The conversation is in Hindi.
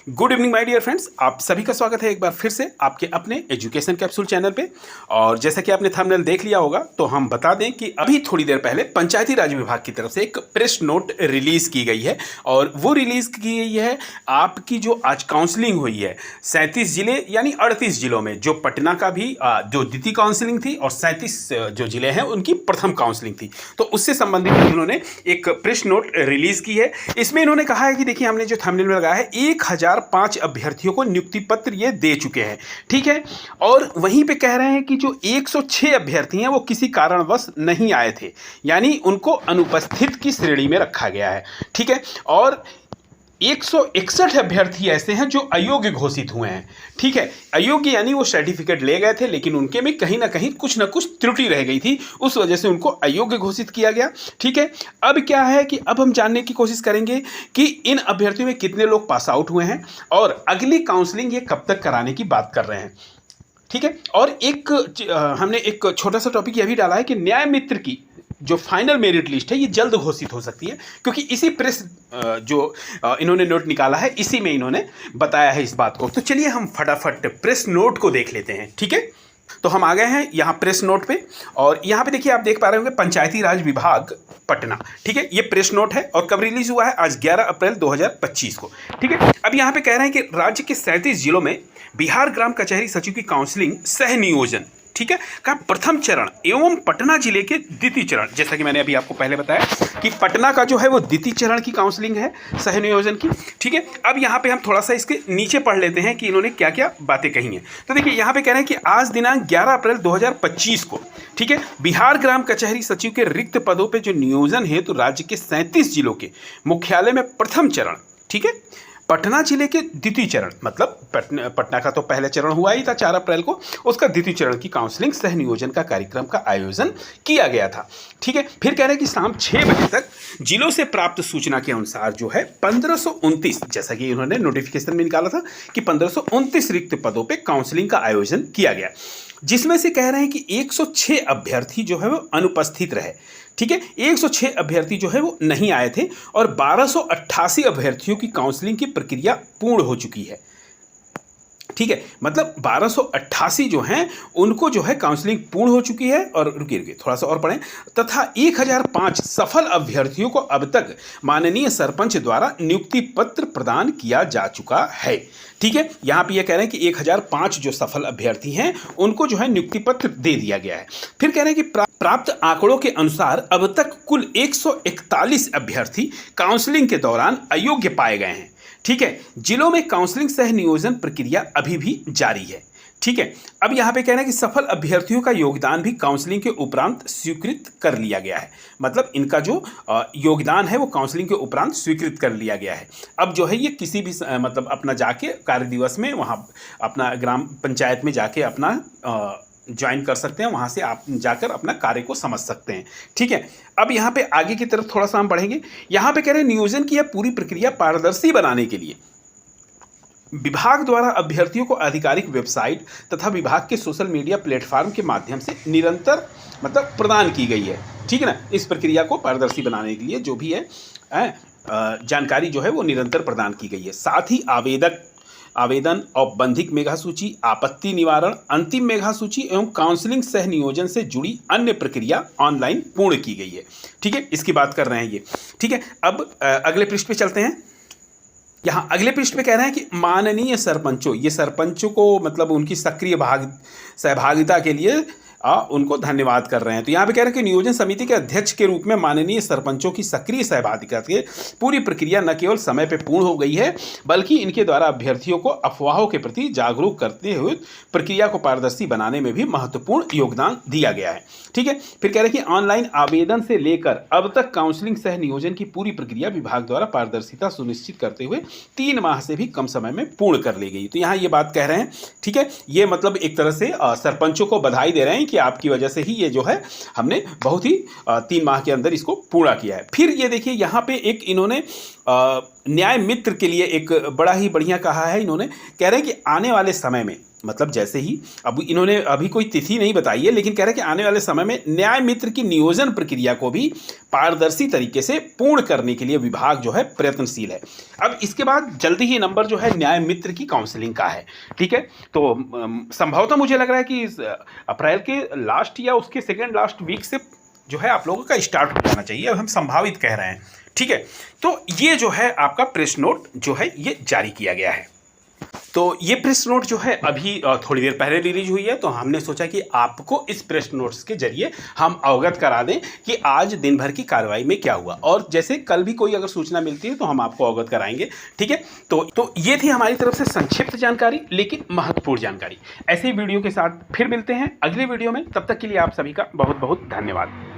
Good evening my dear friends, आप सभी का स्वागत है एक बार फिर से आपके अपने एजुकेशन कैप्सूल चैनल पे। और जैसा कि आपने थंबनेल देख लिया होगा तो हम बता दें कि अभी थोड़ी देर पहले पंचायती राज विभाग की तरफ से एक प्रेस नोट रिलीज की गई है। और वो रिलीज की गई है आपकी जो आज काउंसलिंग हुई है 37 जिले यानी 38 जिलों में, जो पटना का भी जो द्वितीय काउंसलिंग थी और 37 जो जिले हैं उनकी प्रथम काउंसलिंग थी, तो उससे संबंधित उन्होंने एक प्रेस नोट रिलीज की है। इसमें इन्होंने कहा है कि देखिए, हमने जो थंबनेल में लगाया है 1005 अभ्यर्थियों को नियुक्ति पत्र ये दे चुके हैं, ठीक है। और वहीं पे कह रहे हैं कि जो 106 अभ्यर्थी हैं वो किसी कारणवश नहीं आए थे, यानी उनको अनुपस्थित की श्रेणी में रखा गया है, ठीक है। और 161 अभ्यर्थी ऐसे हैं जो अयोग्य घोषित हुए हैं, ठीक है। अयोग्य यानी वो सर्टिफिकेट ले गए थे लेकिन उनके में कहीं ना कहीं कुछ ना कुछ त्रुटि रह गई थी, उस वजह से उनको अयोग्य घोषित किया गया, ठीक है। अब क्या है कि अब हम जानने की कोशिश करेंगे कि इन अभ्यर्थियों में कितने लोग पास आउट हुए हैं और अगली काउंसलिंग ये कब तक कराने की बात कर रहे हैं, ठीक है। और हमने एक छोटा सा टॉपिक ये भी डाला है कि न्याय मित्र की जो फाइनल मेरिट लिस्ट है ये जल्द घोषित हो सकती है, क्योंकि इसी प्रेस इन्होंने नोट निकाला है, इसी में इन्होंने बताया है इस बात को। तो चलिए हम फटाफट प्रेस नोट को देख लेते हैं, ठीक है। तो हम आ गए हैं यहाँ प्रेस नोट पे, और यहाँ पे देखिए आप देख पा रहे होंगे पंचायती राज विभाग पटना, ठीक है। ये प्रेस नोट है और कब रिलीज हुआ है? आज 11 अप्रैल 2025 को, ठीक है। अब यहाँ पे कह रहे हैं कि राज्य के 37 जिलों में बिहार ग्राम कचहरी सचिव की काउंसलिंग सह नियोजन, ठीक है, का प्रथम चरण एवं पटना जिले के द्वितीय चरण, जैसा कि मैंने अभी आपको पहले बताया कि पटना का जो है वो द्वितीय चरण की काउंसलिंग है सह नियोजन की, ठीक है। अब यहाँ पे हम थोड़ा सा इसके नीचे पढ़ लेते हैं कि इन्होंने क्या क्या बातें कही हैं। तो देखिए यहाँ पे कह रहे हैं कि आज दिनांक 11 अप्रैल 2025 को, ठीक है, बिहार ग्राम कचहरी सचिव के रिक्त पदों पर जो नियोजन है तो राज्य के 37 जिलों के मुख्यालय में प्रथम चरण, ठीक है, पटना जिले के द्वितीय चरण, मतलब पटना का तो पहला चरण हुआ ही था 4 अप्रैल को, उसका द्वितीय चरण की काउंसलिंग सह नियोजन का कार्यक्रम का आयोजन किया गया था, ठीक है। फिर कह रहे हैं कि शाम 6 बजे तक जिलों से प्राप्त सूचना के अनुसार जो है 1529, जैसा कि उन्होंने नोटिफिकेशन में निकाला था कि 1529 रिक्त पदों पर काउंसलिंग का आयोजन किया गया, जिसमें से कह रहे हैं कि 106 अभ्यर्थी जो है वो अनुपस्थित रहे, ठीक है। 106 अभ्यर्थी जो है वो नहीं आए थे और 1288 अभ्यर्थियों की काउंसलिंग की प्रक्रिया पूर्ण हो चुकी है, ठीक है। मतलब 1288 जो हैं उनको जो है काउंसलिंग पूर्ण हो चुकी है। और रुकिए थोड़ा सा और पढ़ें, तथा 1005 सफल अभ्यर्थियों को अब तक माननीय सरपंच द्वारा नियुक्ति पत्र प्रदान किया जा चुका है, ठीक है। यहाँ पे ये कह रहे हैं कि 1005 जो सफल अभ्यर्थी हैं उनको जो है नियुक्ति पत्र दे दिया गया है। फिर कह रहे हैं कि प्राप्त आंकड़ों के अनुसार अब तक कुल 141 अभ्यर्थी काउंसलिंग के दौरान अयोग्य पाए गए हैं, ठीक है। जिलों में काउंसलिंग सह नियोजन प्रक्रिया अभी भी जारी है, ठीक है। अब यहाँ पे कह रहे हैं कि सफल अभ्यर्थियों का योगदान भी काउंसलिंग के उपरांत स्वीकृत कर लिया गया है, मतलब इनका जो योगदान है वो काउंसलिंग के उपरांत स्वीकृत कर लिया गया है। अब जो है ये किसी भी मतलब अपना जाके कार्य दिवस में वहाँ अपना ग्राम पंचायत में जाके अपना ज्वाइन कर सकते हैं, वहाँ से आप जाकर अपना कार्य को समझ सकते हैं, ठीक है। अब यहाँ पे आगे की तरफ थोड़ा सा हम बढ़ेंगे। यहाँ पे कह रहे हैं नियोजन की यह पूरी प्रक्रिया पारदर्शी बनाने के लिए विभाग द्वारा अभ्यर्थियों को आधिकारिक वेबसाइट तथा विभाग के सोशल मीडिया प्लेटफॉर्म के माध्यम से निरंतर मतलब प्रदान की गई है, ठीक है ना। इस प्रक्रिया को पारदर्शी बनाने के लिए जो भी है जानकारी जो है वो निरंतर प्रदान की गई है। साथ ही आवेदन, औपबंधिक मेधा सूची, आपत्ति निवारण, अंतिम मेधा सूची एवं काउंसलिंग सह नियोजन से जुड़ी अन्य प्रक्रिया ऑनलाइन पूर्ण की गई है, ठीक है। इसकी बात कर रहे हैं ये, ठीक है। अब अगले पृष्ठ पे चलते हैं। यहाँ अगले पृष्ठ पे कह रहे हैं कि माननीय सरपंचों, ये सरपंचों को मतलब उनकी सक्रिय सहभागिता के लिए उनको धन्यवाद कर रहे हैं। तो यहाँ पे कह रहे हैं कि नियोजन समिति के अध्यक्ष के रूप में माननीय सरपंचों की सक्रिय सहभागिता से पूरी प्रक्रिया न केवल समय पे पूर्ण हो गई है बल्कि इनके द्वारा अभ्यर्थियों को अफवाहों के प्रति जागरूक करते हुए प्रक्रिया को पारदर्शी बनाने में भी महत्वपूर्ण योगदान दिया गया है, ठीक है। फिर कह रहे हैं कि ऑनलाइन आवेदन से लेकर अब तक काउंसलिंग सह नियोजन की पूरी प्रक्रिया विभाग द्वारा पारदर्शिता सुनिश्चित करते हुए 3 माह से भी कम समय में पूर्ण कर ली गई। तो यहाँ ये बात कह रहे हैं, ठीक है। ये मतलब एक तरह से सरपंचों को बधाई दे रहे हैं कि आपकी वजह से ही ये जो है हमने बहुत ही 3 माह के अंदर इसको पूरा किया है। फिर ये देखिए यहाँ पे एक इन्होंने न्याय मित्र के लिए एक बड़ा ही बढ़िया कहा है। इन्होंने कह रहे हैं कि आने वाले समय में मतलब जैसे ही, अब इन्होंने अभी कोई तिथि नहीं बताई है, लेकिन कह रहे हैं कि आने वाले समय में न्याय मित्र की नियोजन प्रक्रिया को भी पारदर्शी तरीके से पूर्ण करने के लिए विभाग जो है प्रयत्नशील है। अब इसके बाद जल्दी ही नंबर जो है न्याय मित्र की काउंसलिंग का है, ठीक है। तो संभवतः मुझे लग रहा है कि अप्रैल के लास्ट या उसके सेकेंड लास्ट वीक से जो है आप लोगों का स्टार्ट हो जाना चाहिए। अब हम संभावित कह रहे हैं, ठीक है। तो ये जो है आपका प्रेस नोट जो है ये जारी किया गया है। तो ये प्रेस नोट जो है अभी थोड़ी देर पहले रिलीज हुई है, तो हमने सोचा कि आपको इस प्रेस नोट्स के जरिए हम अवगत करा दें कि आज दिन भर की कार्रवाई में क्या हुआ, और जैसे कल भी कोई अगर सूचना मिलती है तो हम आपको अवगत कराएंगे, ठीक है। तो ये थी हमारी तरफ से संक्षिप्त जानकारी, लेकिन महत्वपूर्ण जानकारी। ऐसे ही वीडियो के साथ फिर मिलते हैं अगले वीडियो में। तब तक के लिए आप सभी का बहुत बहुत धन्यवाद।